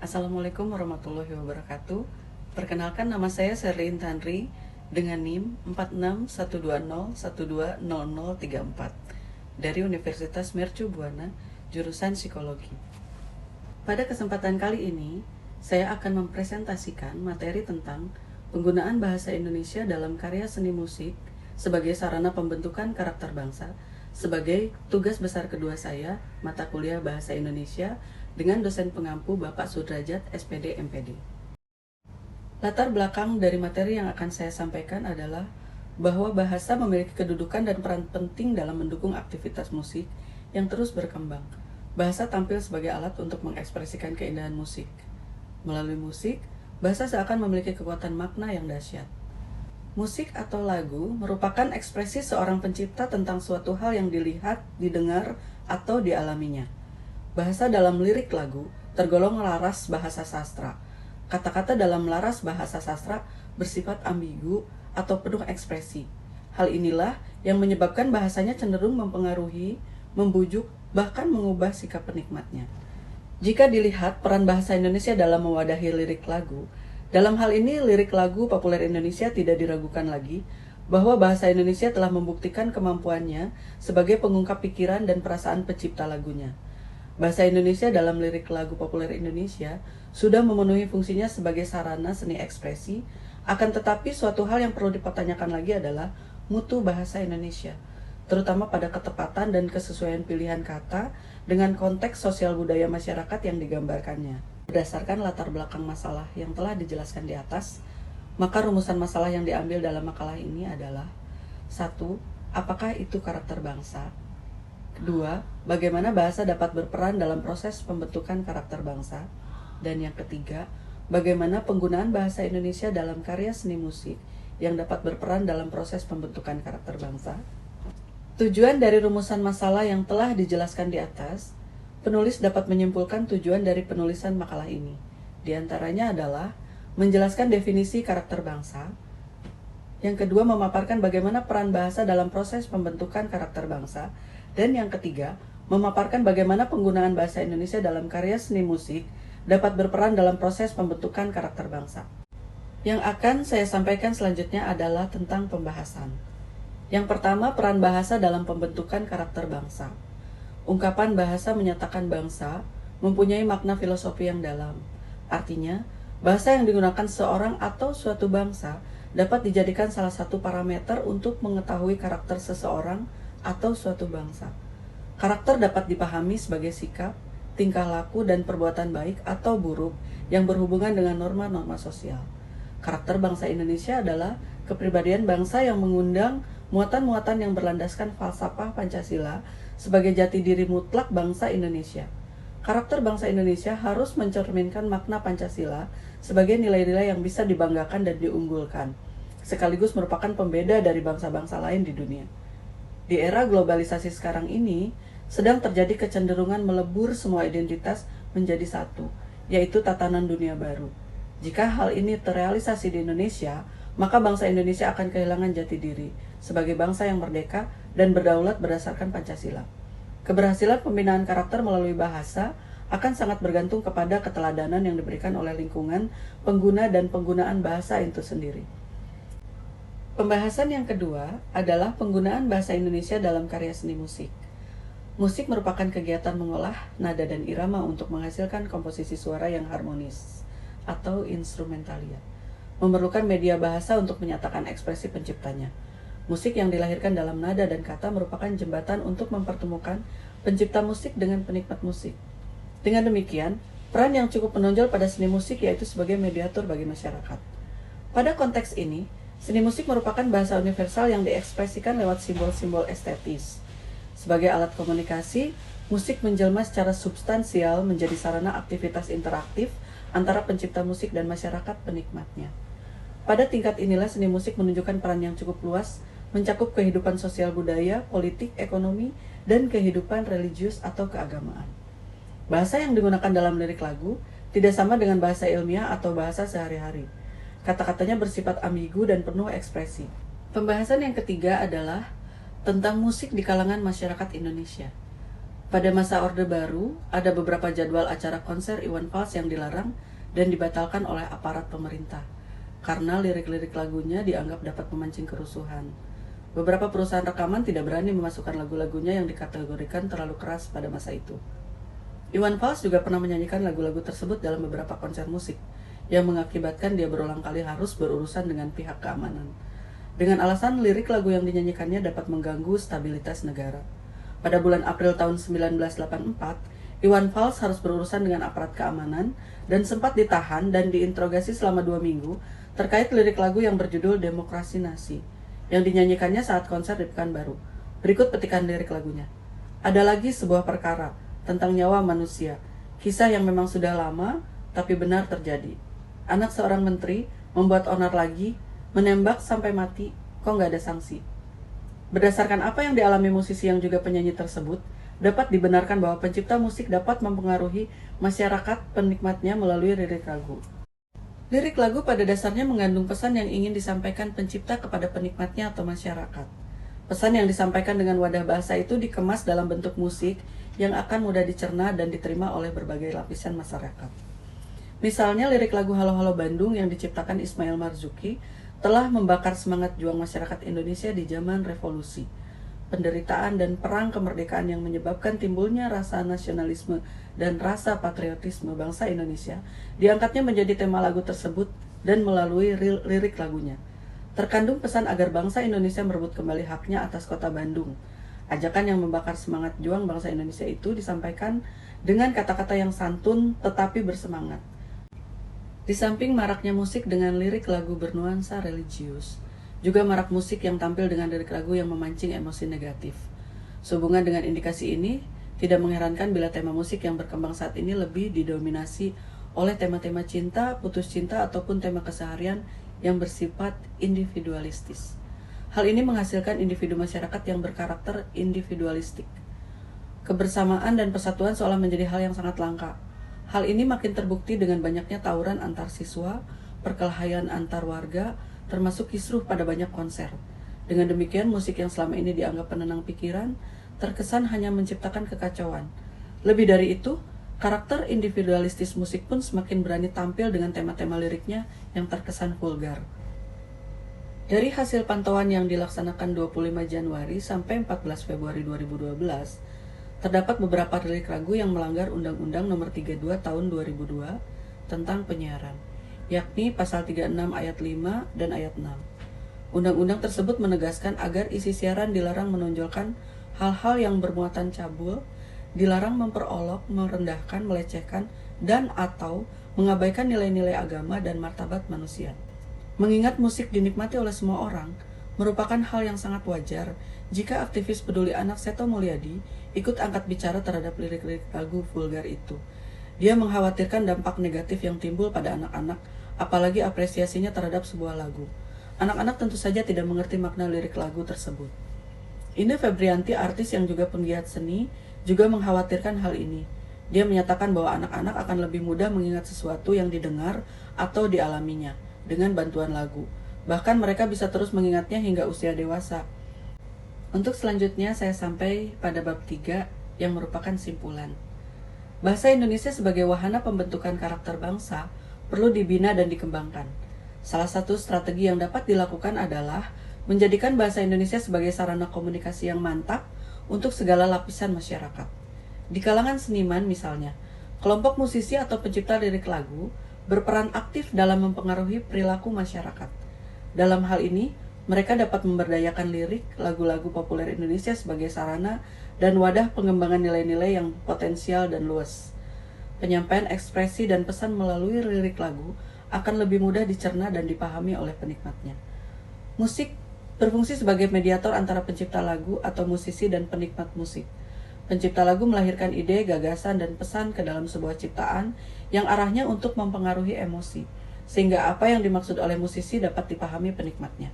Assalamualaikum warahmatullahi wabarakatuh. Perkenalkan, nama saya Sherlyn Tanri dengan NIM 461201200034 dari Universitas Mercu Buana, jurusan Psikologi. Pada kesempatan kali ini, saya akan mempresentasikan materi tentang penggunaan bahasa Indonesia dalam karya seni musik sebagai sarana pembentukan karakter bangsa sebagai tugas besar kedua saya, mata kuliah Bahasa Indonesia, dengan dosen pengampu Bapak Sudrajat, SPD, MPD. Latar belakang dari materi yang akan saya sampaikan adalah bahwa bahasa memiliki kedudukan dan peran penting dalam mendukung aktivitas musik yang terus berkembang. Bahasa tampil sebagai alat untuk mengekspresikan keindahan musik. Melalui musik, bahasa seakan memiliki kekuatan makna yang dahsyat. Musik atau lagu merupakan ekspresi seorang pencipta tentang suatu hal yang dilihat, didengar, atau dialaminya. Bahasa dalam lirik lagu tergolong laras bahasa sastra. Kata-kata dalam laras bahasa sastra bersifat ambigu atau penuh ekspresi. Hal inilah yang menyebabkan bahasanya cenderung mempengaruhi, membujuk, bahkan mengubah sikap penikmatnya. Jika dilihat peran bahasa Indonesia dalam mewadahi lirik lagu, dalam hal ini lirik lagu populer Indonesia tidak diragukan lagi bahwa bahasa Indonesia telah membuktikan kemampuannya sebagai pengungkap pikiran dan perasaan pencipta lagunya. Bahasa Indonesia dalam lirik lagu populer Indonesia sudah memenuhi fungsinya sebagai sarana seni ekspresi, akan tetapi suatu hal yang perlu dipertanyakan lagi adalah mutu bahasa Indonesia, terutama pada ketepatan dan kesesuaian pilihan kata dengan konteks sosial budaya masyarakat yang digambarkannya. Berdasarkan latar belakang masalah yang telah dijelaskan di atas, maka rumusan masalah yang diambil dalam makalah ini adalah: 1. Apakah itu karakter bangsa? 2. Bagaimana bahasa dapat berperan dalam proses pembentukan karakter bangsa? Dan yang ketiga, bagaimana penggunaan bahasa Indonesia dalam karya seni musik yang dapat berperan dalam proses pembentukan karakter bangsa? Tujuan dari rumusan masalah yang telah dijelaskan di atas, penulis dapat menyimpulkan tujuan dari penulisan makalah ini. Di antaranya adalah menjelaskan definisi karakter bangsa. Yang kedua, memaparkan bagaimana peran bahasa dalam proses pembentukan karakter bangsa. Dan yang ketiga, memaparkan bagaimana penggunaan bahasa Indonesia dalam karya seni musik dapat berperan dalam proses pembentukan karakter bangsa. Yang akan saya sampaikan selanjutnya adalah tentang pembahasan. Yang pertama, peran bahasa dalam pembentukan karakter bangsa. Ungkapan bahasa menyatakan bangsa mempunyai makna filosofi yang dalam. Artinya, bahasa yang digunakan seorang atau suatu bangsa dapat dijadikan salah satu parameter untuk mengetahui karakter seseorang atau suatu bangsa. Karakter dapat dipahami sebagai sikap, tingkah laku, dan perbuatan baik atau buruk yang berhubungan dengan norma-norma sosial. Karakter bangsa Indonesia adalah kepribadian bangsa yang mengundang muatan-muatan yang berlandaskan falsafah Pancasila sebagai jati diri mutlak bangsa Indonesia. Karakter bangsa Indonesia harus mencerminkan makna Pancasila sebagai nilai-nilai yang bisa dibanggakan dan diunggulkan, sekaligus merupakan pembeda dari bangsa-bangsa lain di dunia. Di era globalisasi sekarang ini, sedang terjadi kecenderungan melebur semua identitas menjadi satu, yaitu tatanan dunia baru. Jika hal ini terrealisasi di Indonesia, maka bangsa Indonesia akan kehilangan jati diri sebagai bangsa yang merdeka dan berdaulat berdasarkan Pancasila. Keberhasilan pembinaan karakter melalui bahasa akan sangat bergantung kepada keteladanan yang diberikan oleh lingkungan, pengguna, dan penggunaan bahasa itu sendiri. Pembahasan yang kedua adalah penggunaan bahasa Indonesia dalam karya seni musik. Musik merupakan kegiatan mengolah nada dan irama untuk menghasilkan komposisi suara yang harmonis atau instrumentalia. Memerlukan media bahasa untuk menyatakan ekspresi penciptanya. Musik yang dilahirkan dalam nada dan kata merupakan jembatan untuk mempertemukan pencipta musik dengan penikmat musik. Dengan demikian, peran yang cukup menonjol pada seni musik yaitu sebagai mediator bagi masyarakat. Pada konteks ini, seni musik merupakan bahasa universal yang diekspresikan lewat simbol-simbol estetis. Sebagai alat komunikasi, musik menjelma secara substansial menjadi sarana aktivitas interaktif antara pencipta musik dan masyarakat penikmatnya. Pada tingkat inilah seni musik menunjukkan peran yang cukup luas, mencakup kehidupan sosial budaya, politik, ekonomi, dan kehidupan religius atau keagamaan. Bahasa yang digunakan dalam lirik lagu tidak sama dengan bahasa ilmiah atau bahasa sehari-hari. Kata-katanya bersifat ambigu dan penuh ekspresi. Pembahasan yang ketiga adalah tentang musik di kalangan masyarakat Indonesia. Pada masa Orde Baru, ada beberapa jadwal acara konser Iwan Fals yang dilarang dan dibatalkan oleh aparat pemerintah, karena lirik-lirik lagunya dianggap dapat memancing kerusuhan. Beberapa perusahaan rekaman tidak berani memasukkan lagu-lagunya yang dikategorikan terlalu keras pada masa itu. Iwan Fals juga pernah menyanyikan lagu-lagu tersebut dalam beberapa konser musik, yang mengakibatkan dia berulang kali harus berurusan dengan pihak keamanan. Dengan alasan lirik lagu yang dinyanyikannya dapat mengganggu stabilitas negara. Pada bulan April tahun 1984, Iwan Fals harus berurusan dengan aparat keamanan dan sempat ditahan dan diinterogasi selama 2 minggu terkait lirik lagu yang berjudul Demokrasi Nasi, yang dinyanyikannya saat konser di Pekanbaru. Berikut petikan lirik lagunya. Ada lagi sebuah perkara tentang nyawa manusia, kisah yang memang sudah lama tapi benar terjadi. Anak seorang menteri membuat onar lagi, menembak sampai mati, kok nggak ada sanksi. Berdasarkan apa yang dialami musisi yang juga penyanyi tersebut, dapat dibenarkan bahwa pencipta musik dapat mempengaruhi masyarakat penikmatnya melalui lirik lagu. Lirik lagu pada dasarnya mengandung pesan yang ingin disampaikan pencipta kepada penikmatnya atau masyarakat. Pesan yang disampaikan dengan wadah bahasa itu dikemas dalam bentuk musik yang akan mudah dicerna dan diterima oleh berbagai lapisan masyarakat. Misalnya lirik lagu Halo Halo Bandung yang diciptakan Ismail Marzuki telah membakar semangat juang masyarakat Indonesia di zaman revolusi, penderitaan dan perang kemerdekaan yang menyebabkan timbulnya rasa nasionalisme dan rasa patriotisme bangsa Indonesia, diangkatnya menjadi tema lagu tersebut dan melalui lirik lagunya. Terkandung pesan agar bangsa Indonesia merebut kembali haknya atas kota Bandung. Ajakan yang membakar semangat juang bangsa Indonesia itu disampaikan dengan kata-kata yang santun tetapi bersemangat. Di samping maraknya musik dengan lirik lagu bernuansa religius, juga marak musik yang tampil dengan lirik lagu yang memancing emosi negatif. Sehubungan dengan indikasi ini, tidak mengherankan bila tema musik yang berkembang saat ini lebih didominasi oleh tema-tema cinta, putus cinta, ataupun tema keseharian yang bersifat individualistis. Hal ini menghasilkan individu masyarakat yang berkarakter individualistik. Kebersamaan dan persatuan seolah menjadi hal yang sangat langka. Hal ini makin terbukti dengan banyaknya tawuran antar siswa, perkelahian antar warga, termasuk kisruh pada banyak konser. Dengan demikian, musik yang selama ini dianggap penenang pikiran, terkesan hanya menciptakan kekacauan. Lebih dari itu, karakter individualistis musik pun semakin berani tampil dengan tema-tema liriknya yang terkesan vulgar. Dari hasil pantauan yang dilaksanakan 25 Januari sampai 14 Februari 2012, terdapat beberapa lirik lagu yang melanggar Undang-Undang Nomor 32 Tahun 2002 tentang penyiaran, yakni Pasal 36 Ayat 5 dan Ayat 6. Undang-undang tersebut menegaskan agar isi siaran dilarang menonjolkan hal-hal yang bermuatan cabul, dilarang memperolok, merendahkan, melecehkan, dan atau mengabaikan nilai-nilai agama dan martabat manusia. Mengingat musik dinikmati oleh semua orang, merupakan hal yang sangat wajar jika aktivis peduli anak Seto Mulyadi ikut angkat bicara terhadap lirik-lirik lagu vulgar itu. Dia mengkhawatirkan dampak negatif yang timbul pada anak-anak, apalagi apresiasinya terhadap sebuah lagu. Anak-anak tentu saja tidak mengerti makna lirik lagu tersebut. Ine Febrianti, artis yang juga penggiat seni, juga mengkhawatirkan hal ini. Dia menyatakan bahwa anak-anak akan lebih mudah mengingat sesuatu yang didengar atau dialaminya dengan bantuan lagu. Bahkan mereka bisa terus mengingatnya hingga usia dewasa. Untuk selanjutnya saya sampai pada bab 3 yang merupakan simpulan. Bahasa Indonesia sebagai wahana pembentukan karakter bangsa perlu dibina dan dikembangkan. Salah satu strategi yang dapat dilakukan adalah menjadikan bahasa Indonesia sebagai sarana komunikasi yang mantap untuk segala lapisan masyarakat. Di kalangan seniman misalnya, kelompok musisi atau pencipta lirik lagu berperan aktif dalam mempengaruhi perilaku masyarakat. Dalam hal ini, mereka dapat memberdayakan lirik lagu-lagu populer Indonesia sebagai sarana dan wadah pengembangan nilai-nilai yang potensial dan luas. Penyampaian ekspresi dan pesan melalui lirik lagu akan lebih mudah dicerna dan dipahami oleh penikmatnya. Musik berfungsi sebagai mediator antara pencipta lagu atau musisi dan penikmat musik. Pencipta lagu melahirkan ide, gagasan, dan pesan ke dalam sebuah ciptaan yang arahnya untuk mempengaruhi emosi, sehingga apa yang dimaksud oleh musisi dapat dipahami penikmatnya.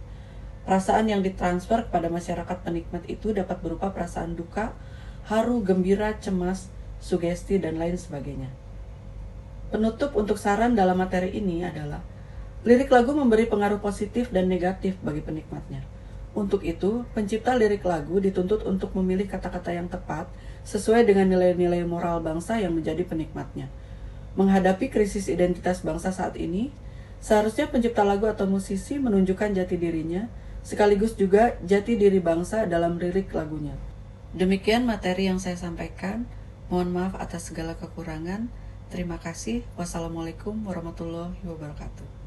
Perasaan yang ditransfer kepada masyarakat penikmat itu dapat berupa perasaan duka, haru, gembira, cemas, sugesti, dan lain sebagainya. Penutup untuk saran dalam materi ini adalah lirik lagu memberi pengaruh positif dan negatif bagi penikmatnya. Untuk itu, pencipta lirik lagu dituntut untuk memilih kata-kata yang tepat sesuai dengan nilai-nilai moral bangsa yang menjadi penikmatnya. Menghadapi krisis identitas bangsa saat ini, seharusnya pencipta lagu atau musisi menunjukkan jati dirinya, sekaligus juga jati diri bangsa dalam lirik lagunya. Demikian materi yang saya sampaikan. Mohon maaf atas segala kekurangan. Terima kasih. Wassalamualaikum warahmatullahi wabarakatuh.